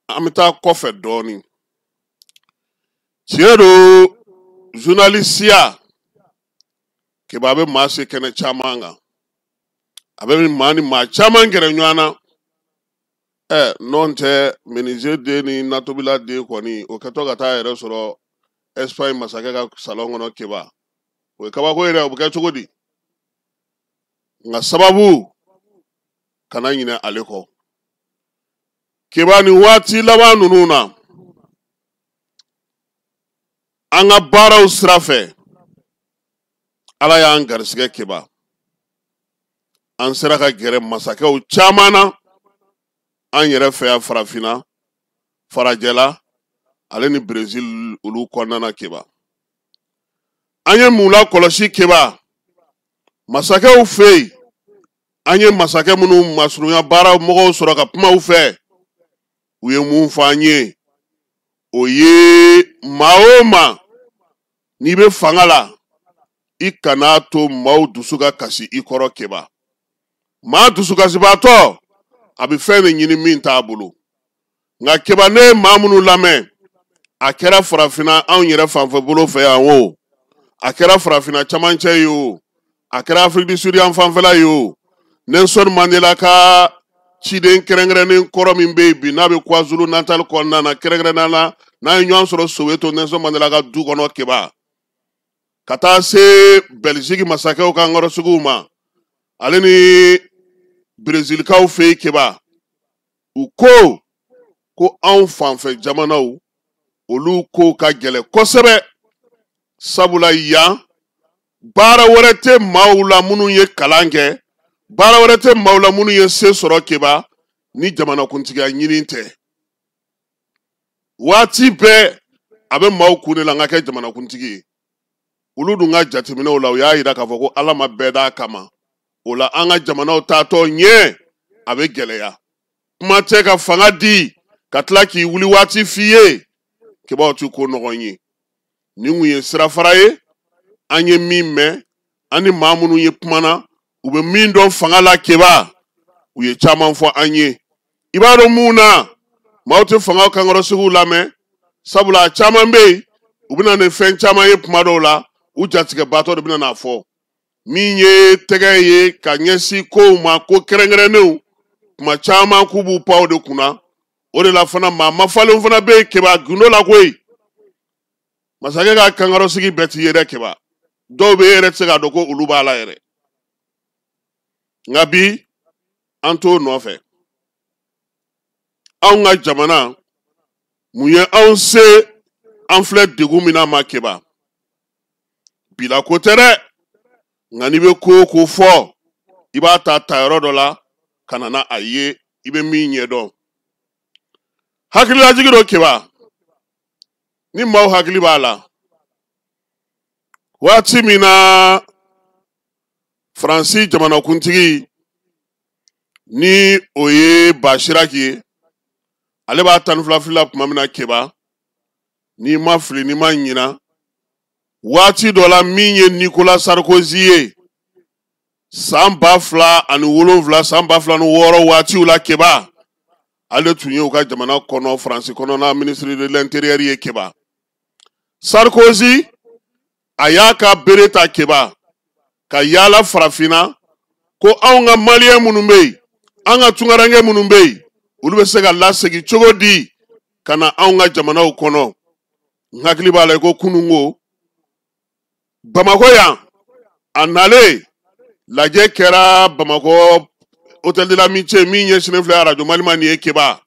Amita kɔfɛ dɔɔni. Tiɲɛ don journalisia keba bɛ maa se kɛnɛ caman kan. A bɛ maa ni maa caman gɛrɛ ɲɔgɔn na. N'o tɛ menuisier den ni natobila den kɔni o kɛtɔ ka taa yɛrɛ sɔrɔ Espagne masakɛ ka salon kɔnɔ keba. O ye kabako yɛrɛ o bɛ kɛ cogo di? Nka sababu kana ɲinɛ ale kɔ. Keba ni waati laban ninnu na an ka baaraw sira fɛ Ala y'an garisɛgɛ keba. An sera ka gɛrɛ masakɛw caman na. An yɛrɛ fɛ yan farafinna, farajɛla, ale ni Brésil olu kɔnɔna keba. An ye mun lakɔlɔsi keba. Masakɛw fɛ yen, an ye masakɛ minnu masurunya baara mɔgɔw sɔrɔ ka kuma u fɛ. U ye mun fɔ an ye. O ye maa o maa n'i bɛ fanga la, I kana to maaw dusu ka kasi I kɔrɔ keba. Maa dusukasibaatɔ a bɛ fɛn de ɲini min t'a bolo. Nka keba ne ye maa minnu lamɛn, a kɛra farafinna anw yɛrɛ fanfɛ bolo fɛ yan o, a kɛra farafinna camancɛ ye o, a kɛra Afrique du Sud yan fanfɛla ye o, Nelson Mandela ka ciden kɛrɛnkɛrɛnnen kɔrɔ min bɛ yen bi n'a bɛ KwaZulu Natal kɔnɔna na kɛrɛnkɛrɛnnenya la n'a ye ɲɔgɔn sɔrɔ Soweto Nelson Mandela ka du kɔnɔ keba. Ka taa se Belgique masakɛw ka ngɔrɔsigiw ma, ale ni Brésilkaw fɛ yen keba. U ko anw fanfɛ jamanaw olu ko ka gɛlɛ kosɛbɛ. Sabula yan baara wɛrɛ tɛ maaw la minnu ye kalan kɛ, baara wɛrɛ tɛ maaw la minnu ye se sɔrɔ keba ni jamanakuntigiya ɲini tɛ. Waati bɛɛ a bɛ maaw kun de la an ka kɛ jamanakuntigi ye. Olu dun ka jateminɛw la u y'a jira k'a fɔ ko Ala ma bɛɛ d'a kama. O la an ka jamanaw taatɔ ɲɛ a bɛ gɛlɛya. Kuma tɛ ka fanga di ka tila k'i wuli waati f'i ye. Kebaw ti ko nɔgɔn ye. Nin kun ye sirafara ye. An ye min mɛn, an ni maa minnu ye kumana, u bɛ min dɔn fanga la keba, u ye caman fɔ an ye. I b'a dɔn mun na maaw tɛ fangaw kankɔrɔsigiw lamɛn, sabula a caman bɛ yen u bɛ na ni fɛn caman ye kuma dɔw la, u jatigɛbaatɔ de bɛ na fɔ. Min ye tɛgɛ ye ka ɲɛsin kow ma ko kɛrɛnkɛrɛnnenw, kuma caman k'u b'u paw de kunna. O de la fana maa mafalenw fana bɛ yen keba gundo la koyi. Masakɛ ka kankɔrɔsigi bɛɛ t'i ye dɛ keba. Dɔw bɛ yɛrɛ tɛ se k'a dɔn ko olu b'a la yɛrɛ. Nka bi an t'o nɔfɛ. Anw ka jamana mun ye anw se an filɛ degun min na ma keba. Bila ko tɛ dɛ. Nka n'i bɛ ko o ko fɔ I b'a ta yɔrɔ dɔ la ka na n'a ye I bɛ min ɲɛdɔn. Hakililajigi dɔ keba. Ni maaw hakili b'a la. Waati min na Faransi jamanakuntigi ni o ye Bashiraki ye, ale b'a tan ni filafila tuma min na keba, n'i ma fili n'i ma ɲina, waati dɔ la min ye Nicolas Sarkozy ye, san 2007 san 2006 waatiw la keba, ale tun ye u ka jamana kɔnɔ Faransi kɔnɔna ministre de l'intérieur ye keba. Sarkozy a y'a ka bere ta keba ka yaala farafinna ko anw ka maliyɛn minnu bɛ yen, an ka tunkaranke minnu bɛ yen, olu bɛ se ka lasegin cogo di ka na anw ka jamanaw kɔnɔ. N hakili b'a la ko kunungo Bamakɔ yan a nalen lajɛ kɛra Bamakɔ Hôtel de l'Amitié min ɲɛsinnen filɛ Radio Malima nin ye keba.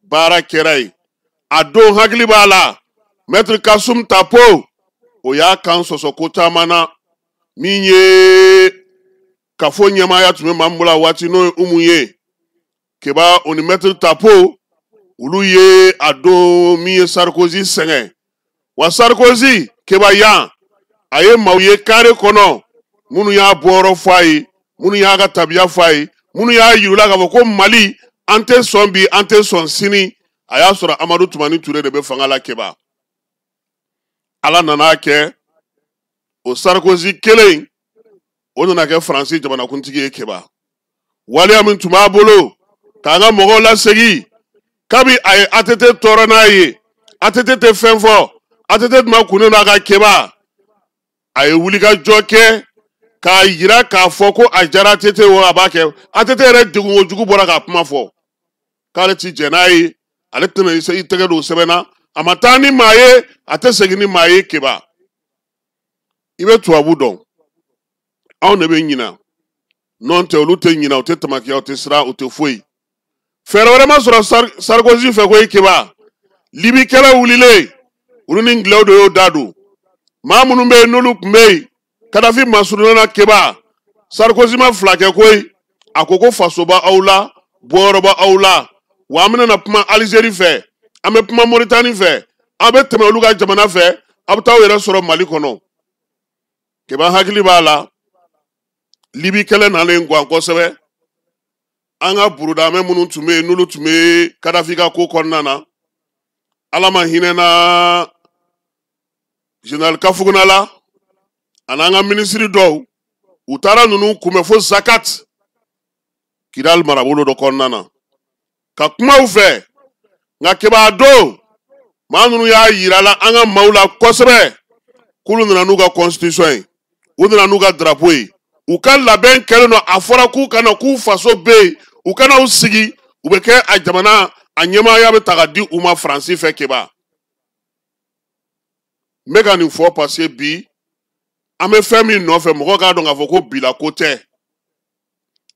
Baara kɛra yen. A don hakili b'a la Maître Kasum Tapo o y'a kan sɔsɔ ko caman na min ye kafo ɲɛmaaya tun bɛ maa min bolo a waati n'o ye Umu ye. Keba o ni Maître Tapo olu ye a don min ye Sarkozy sɛgɛn. Wa Sarkozy keba yan a ye maaw ye carré kɔnɔ minnu y'a bɔyɔrɔ fɔ a ye, minnu y'a ka tabiya fɔ a ye, minnu y'a yirula k'a fɔ ko Mali an tɛ sɔn bi an tɛ sɔn sini. A y'a sɔrɔ Amadu Tumani Ture de bɛ fanga la keba. Ala nana kɛ o Sarkozy kelen o nana kɛ Faransi jamanakuntigi ye keba. Waleya min tun b'a bolo k'an ka mɔgɔw lasegin kabi ay atete torana ye atete te fenfo atete ma kunu na ga keba ay wuli ka joke ka yira ka foko ajara tete wo abake atete re digu ojugu bora ka kuma fo kale ti jenai ale tene se itege do sebena amatani maye atesegini maye keba ibe to abudon aw ne be nyina non te olute nyina o te tamakia o te sra o te foi fere wala ma sura Sarkozy fe ko ikeba libi kala wulile uruni nglawdo yo dadu mamunu be nulu kumei Kadafi masuruna keba Sarkozy ma flake koy akoko fasoba aula boroba aula wa amena na puma Algérie fe ame puma Mauritanie fe abe teme oluga jamana fe abtaw yere soro Mali kono keba hakili bala libi kele na le ngwa kosebe anga buruda me munu tume nulu tume Kadafi ka ko konnana alama hinena General Kafugunala ananga ministry do utara nunu kume fo zakat kidal marabolo do konnana ka kuma ufe nga keba do manunu ya yirala anga maula kosebe kulu nuna nuga constitution uduna nuga drapeau ukalla ben keleno afora ku kana ku faso be ukana usigi ubeke a jamana anyema ya betagadi uma français fe keba mega ni fo passer bi ame femi no fe mo ga don avoko bila kote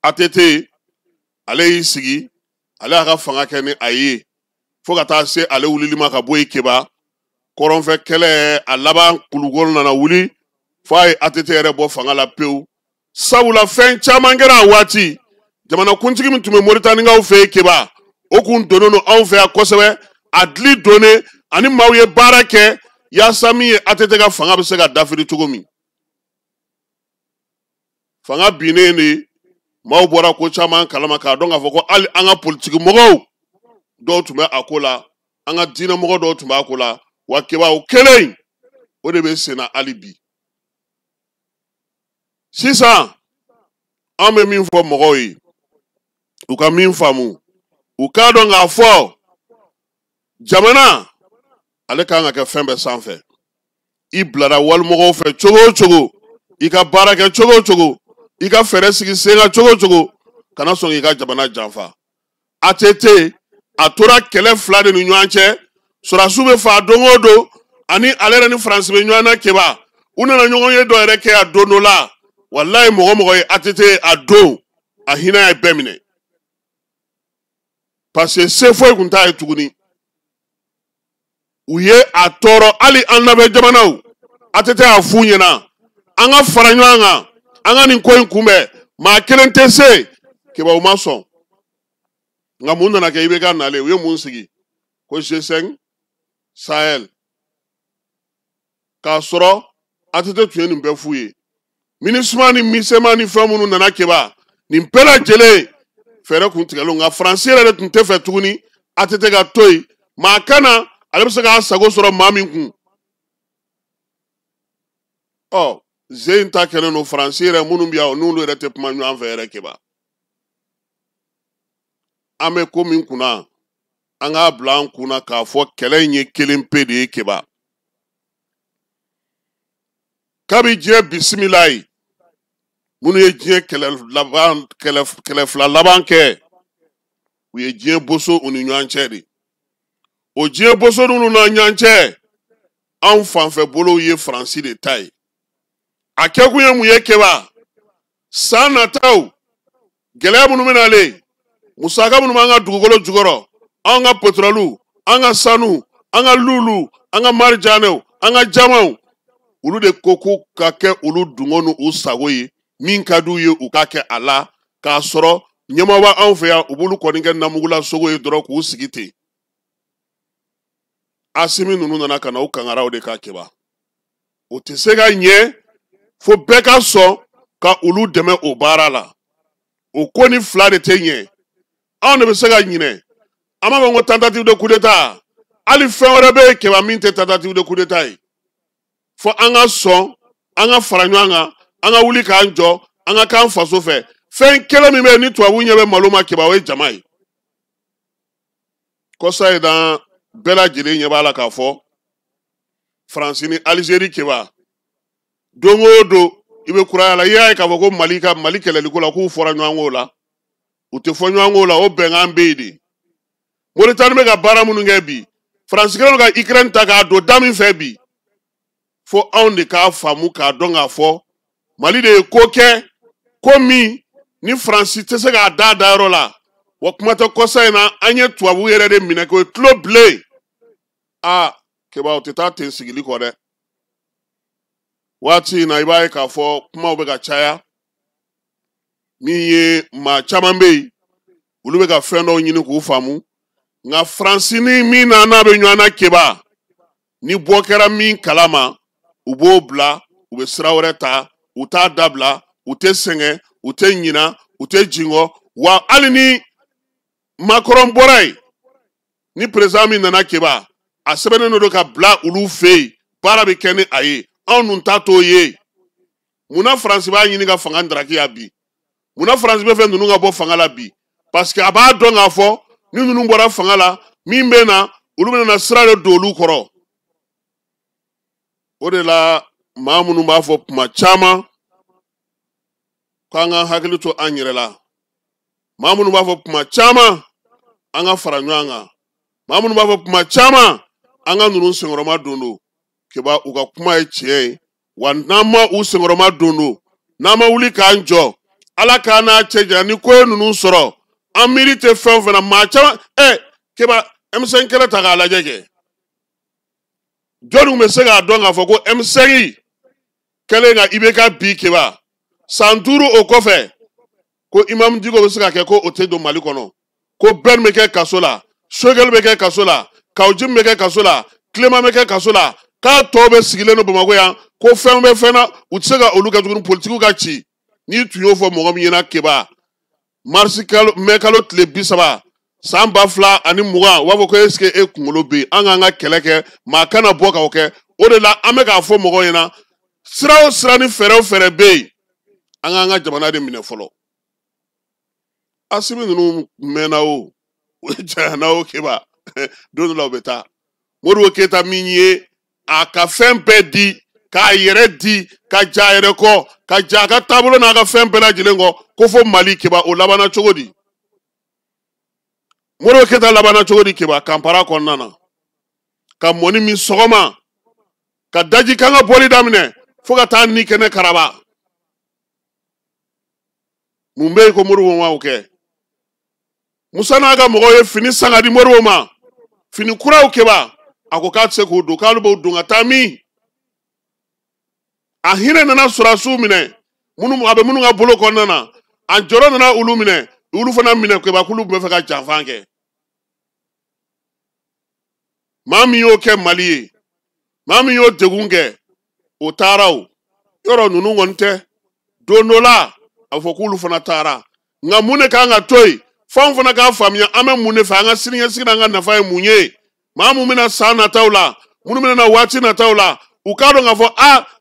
atete ale isigi ale aga fanga kene aye fo ka ta se ale wulilima ka boy keba koron fe kele alaba kulugol na wuli fay atete ere bo fanga la peu sawula fen chamangera wati jamana kuntigi mitume Mauritanie nga fe keba okun donono on fe akosebe adli donné ani mawye barake ya sami atete ga fanga be se ga dafiri tugomi fanga binene maw bora ko chaman kalama ka donga foko ali anga politique mogo do tuma akola anga dina mogo do tuma akola wakeba o kelen o de be sena alibi sisa ame min fo mogo yi u ka min famu u ka donga fo jamana ale ka nga ke fembe sanfe I blada wal mogo fe chogo ika baraka chogo ika feresigi senga chogo kana son ika jabana janfa atete atora kele flade ni nyanche sura sube fa dongodo ani alera ni France be nyana keba una na nyongo ye do ereke adonola wallahi mogo ye atete ado ahina e bemine parce que c'est foi kunta e tuguni uye atoro ali annabe jamanaw atete afunyena anga faranyanga anga ni koyin kumbe ma kelentese ke ba umaso nga munda na ke ibega na le we munsigi ko G5 Sahel ka soro atete tuyeni mbe fuye minismani misemani famunu na keba ni mpela jele fere kuntigalo nga français le tunte fe tuguni atete ga toy ma kana alebse ga sago soro mamin kun oh zein ta kene no français re munum bia nulu rete pma nyu anvere keba ame komin kuna anga blanc kuna ka fo kelenye kelimpe de keba kabi je bismillah munu ye je kele fla laban ke we je boso uni nyancheri o je boso nunu na nyanche an fanfe bolo ye français de taille akekuye mu ye keba sana taw gele munu menale musaka munu manga dugolo jugoro anga petrolu anga sanu anga lulu anga marjano anga jamau ulu de koko kake ulu dungonu usagoyi min kadu ye ukake ala ka soro nyamawa anfe ya ubulu koninge namugula sogo ye doro ku usigite asimi nunu nana kana ukangara ode ka keba otesega nye fo beka so ka ulu deme obara la okoni fla de tenye on be sega nyine ama bango tentative de coup d'état ali fenre be keba minte tentative de coup d'état fo anga so anga faranyanga anga wuli ka anjo anga kan faso fe fen kele mi be ni to awunye be maluma keba we jamai kosa idan bela jeli nyebala ka fo France ni Algérie keba dongo do ibe kuraya la yaay ka ko Mali keleli ko la ku fora nwango la ute fo nwango la o bengan beedi Mauritanie me ka bara munu ngebi France kelo ka Ukraine ta ka do dami febi fo on de ka famu ka donga fo Mali de koke komi ni France te se ka da ro la wa kuma ta kosa ina anye tuabu yere de mine ko tlo blé keba o teta ten sigili ko de wati na ibaye ka fo kuma obega chaya miye ma chamambe ulube ka fendo nyini ku famu nga francini mi na be nyana keba ni bokera mi kalama ubo bla ube srawreta uta dabla ute senge ute nyina ute jingo wa alini Macron boray ni président mi nana keba asebene no do ka bla ulu fei para be kene aye on tato ye muna France ba nyini ka fanga ndraki abi muna France be fe nunu nga bo fanga la bi parce que aba do nga fo ni nunu bora fanga la mimbe na ulu na srale dolu koro ode la mamunu ba fo ma chama kanga hakili to anyere la mamunu ba fo ma chama anga faranywanga mamunu ba fo ma chama anga nunu sengoroma dondo keba uka kuma eche wa nama usengoroma dondo nama uli kanjo ala kana cheja ni ko nunu soro amirite fenfena ma chama keba M5 kele taga la jege jonu me sega donga foko M5 kele nga ibeka bi keba santuru okofe ko imam digo sega ke ko otedo Mali kono ko ben meke kasola shogel meke kasola kaujim meke kasola klema meke kasola ka tobe sigile no Bamako ya ko fembe fena utsega oluka tukun politiku ka chi ni tuyo fo mo yena keba marsikal mekalo tle bisaba samba fla ani muga wabo ko eske e kungolo be anga keleke ma kana boka oke o de la ameka fo mo yena sraw srani fere be anga jamana de mine folo asimi nunu menao janao keba don la beta modu keta minye aka fembe di ka yere di ka jaire ko ka jaga tabulo na ka fembe la jilengo ko fo Mali keba o labana chogodi modu keta labana chogodi keba kampara ko nana ka moni mi sogoma ka daji kanga boli damne fo ka ta ni kene karaba mumbe ko modu won wa oke musana ga mogo ye fini sanga di modu ma fini kura okeba akoka tse ko do kalu bo dunga tami ahire nana surasu mine munu abe munu ga bolo ko nana anjoro nana ulu mine ulu fana mine ko ba kulu be fe ka janfange mami yo ke Mali mami yo degunge otaraw yoro nunu ngonte donola afokulu fana tara nga mune ka nga toy fon fana ka famia ame mune fa nga sininya nga nafa munye mamu mina sana taula munu mina na wati na taula ukado nga fo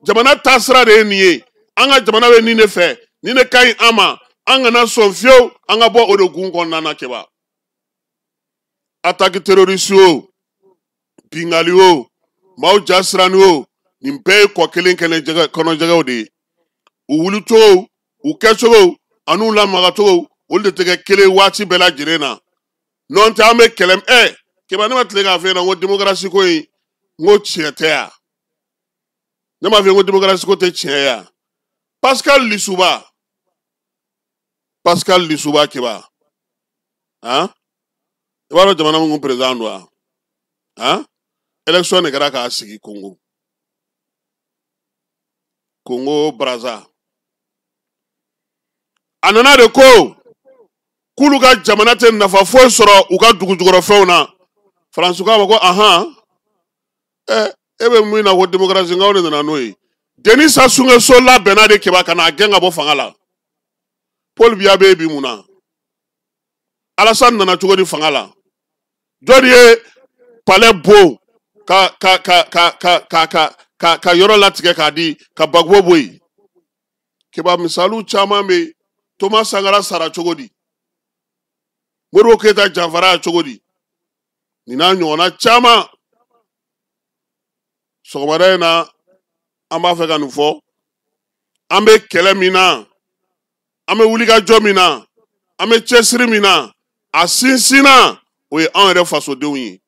jamana tasra de niye anga jamana we nine fe nine kai ama anga na sonfio anga bo odogun kon nana keba attaque terroriste pingali o mau jasrani o nimpe ko kelen jaga kono jaga odi uwuluto ukecho anu la magato olde tege kele wati bela jirena non ta me kelem keba ne matlega fe na ngo demokrasi ko yi ngo chietea ne ma fe ngo demokrasi ko te chieya Pascal Lissouba keba wala jamana ngo president wa election ne gara ka asigi Congo Brazza anana de ko kuluga jamana te nafa fo soro uga dugujugoro fewna France ko ko ebe mu na wo demokrasi ngawne na noyi Denis Sassou Nguesso la benade keba kana genga bo fangala Paul Biya bebi muna Alassane nana chugodi fangala jodi palais beau ka yoro latike ka di ka bagbo boy keba misalu chama me Thomas Sankara sara chogodi Modibo Keita janfara chogodi nin n'a ɲɔgɔnna caman sɔgɔmada in na an b'a fɛ ka nin fɔ an bɛ kɛlɛ min na an bɛ wulikajɔ min na an bɛ cɛsiri min na a sinsinna o ye anw yɛrɛ fasodenw ye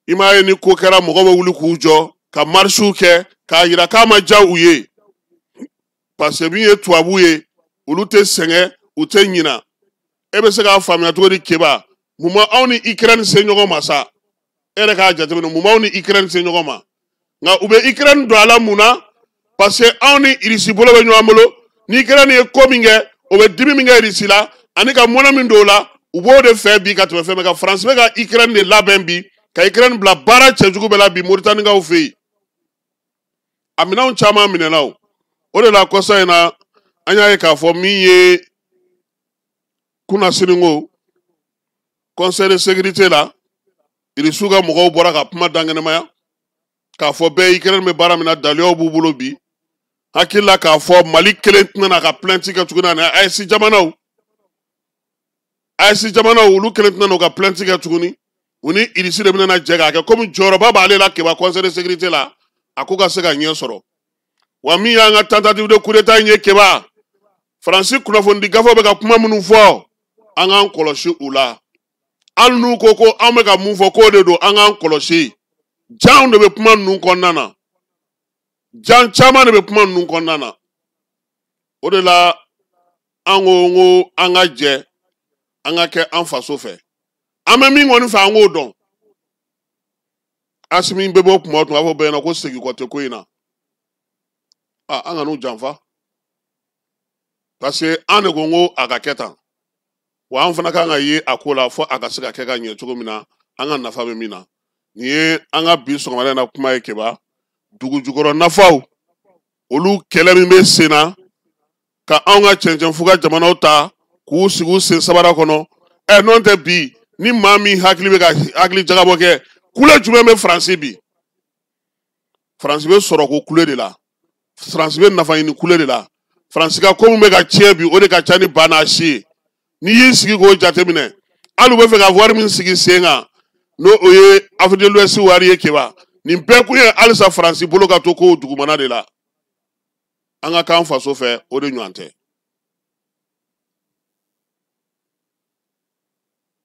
i m'a ye ni ko kɛra mɔgɔw bɛ wuli k'u jɔ ka marisiw kɛ k'a yira k'a ma diya u ye parce que min ye tubabuw ye olu tɛ sɛgɛn u tɛ ɲina e bɛ se k'a faamuya cogo di Keba mun ma anw ni Ukraine se ɲɔgɔn ma sa e yɛrɛ k'a jateminɛ mun b'anw ni Ukraine se ɲɔgɔn ma nka u bɛ Ukraine don a la mun na parce que anw ni Irisi bolo bɛ ɲɔgɔn bolo ni Ukraine ye ko min kɛ o bɛ dimi min kɛ Irisi la ani ka mɔnɛ min don o la u b'o de fɛ bi ka tɛmɛ fɛn bɛɛ kan France bɛ ka Ukraine de labɛn bi ka Ukraine bila baara cɛjugu bɛɛ la bi Moritaniikaw fɛ yen a minɛnw caman minɛna o de la kɔsa in na an y'a ye k'a fɔ min ye kunasini ko conseil de sécurité la Irisiw ka mɔgɔw bɔra ka kuma dankɛnɛmaya k'a fɔ bɛɛ Ukraine bɛ baara min na daliyaw b'u bolo bi hakili la k'a fɔ Mali kelen tɛna na ka plainte kɛ tuguni ani AES jamanaw olu kelen tɛna na ka plainte kɛ tuguni u ni Irisi de bɛna jɛ k'a kɛ komi jɔyɔrɔba b'ale la Keba conseil de sécurité la a ko ka se ka ɲɛ sɔrɔ wa min y'an ka tentative de coup d'état in ye Keba Faransi kunnafonidi gafaw bɛ ka kuma minnu fɔ an k'an kɔlɔsi u la hali n'u ko ko an bɛ ka mun fɔ k'o de don an k'an kɔlɔsi janw de bɛ kuma ninnu kɔnɔna na jan caman de bɛ kuma ninnu kɔnɔna na o de la an ko an ka jɛ an ka kɛ an faso fɛ an bɛ min kɔni fɛ an k'o dɔn Asimi bɛ bɔ kuma o tuma a b'a fɔ bɛɛ ɲɛna ko segin kɔ tɛ ko in na an ka n'u janfa parce que an de ko a ka kɛ tan wa an fana kan ka ye a ko la fo a ka se ka kɛ ka ɲɛ cogo min na an ka nafa bɛ min na nin ye an ka bi sɔgɔmada in na kuma ye Keba dugu jukɔrɔ nafaw olu kɛlɛ min bɛ sen na ka anw ka cɛncɛnfu ka jamanaw ta k'u sigi u sen sabara kɔnɔ n'o tɛ bi ni maa min hakili bɛ ka hakili jagabɔ kɛ kule jumɛn bɛ Faransi bi Faransi bɛ sɔrɔ ko kule de la Faransi bɛ nafa ɲini kule de la Faransi ka ko min bɛ ka tiɲɛ bi o de ka ca ni ba n'a si ye n'i y'i sigi k'o jateminɛ hali u bɛ fɛ ka wari min sigi sen kan n'o o ye Afrique de l'Ouest wari ye Keba nin bɛɛ kun ye halisa Faransi bolo ka to ko dugumana de la an ka k'an faso fɛ o de ɲɔgɔn tɛ